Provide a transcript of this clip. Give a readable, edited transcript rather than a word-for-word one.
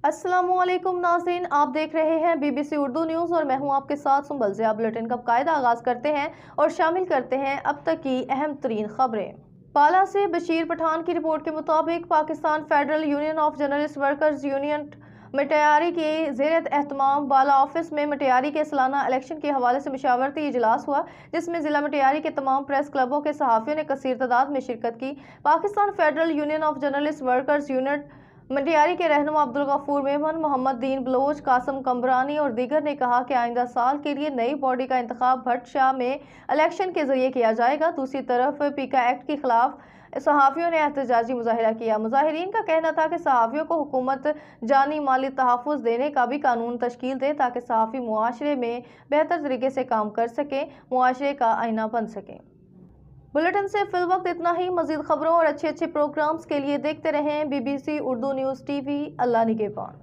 अस्सलामु अलैकुम नाज़रीन, आप देख रहे हैं BBC उर्दू न्यूज़ और मैं हूं आपके साथ सुंबल ज़िया। बुलेटिन का कायदा आगाज़ करते हैं और शामिल करते हैं अब तक की अहम तरीन खबरें। पाला से बशीर पठान की रिपोर्ट के मुताबिक Pakistan federal union of journalist workers union Matiari के ज़ेर एहतमाम बाला ऑफिस में मटियारी के सालाना इलेक्शन के हवाले से मशावरती इजलास हुआ, जिसमें ज़िला मटियारी के तमाम प्रेस क्लबों के सहाफ़ियों ने कसीर तादाद में शिरकत की। Pakistan federal union of journalist workers unit Matiari के रहनुमा अब्दुल गफूर मेमन, मोहम्मद दीन बलोच, कासम कमरानी और दीगर ने कहा कि आइंदा साल के लिए नई बॉडी का इंतखाब भट्ट शाह में इलेक्शन के जरिए किया जाएगा। दूसरी तरफ पीका एक्ट के खिलाफ सहाफ़ियों ने एहतजाजी मुजाहिरा किया। मुजाहिरीन का कहना था कि सहाफ़ियों को हुकूमत जानी माली तहफ़्फ़ुज़ देने का भी कानून तश्कील दे ताकि सहाफ़ी मुआशरे में बेहतर तरीके से काम कर सकें, मुआशरे का आईना बन सकें। बुलेटिन से फिल वक्त इतना ही। मज़ीद खबरों और अच्छे प्रोग्राम्स के लिए देखते रहें BBC उर्दू न्यूज़ TV। अल्लाह निगहबान।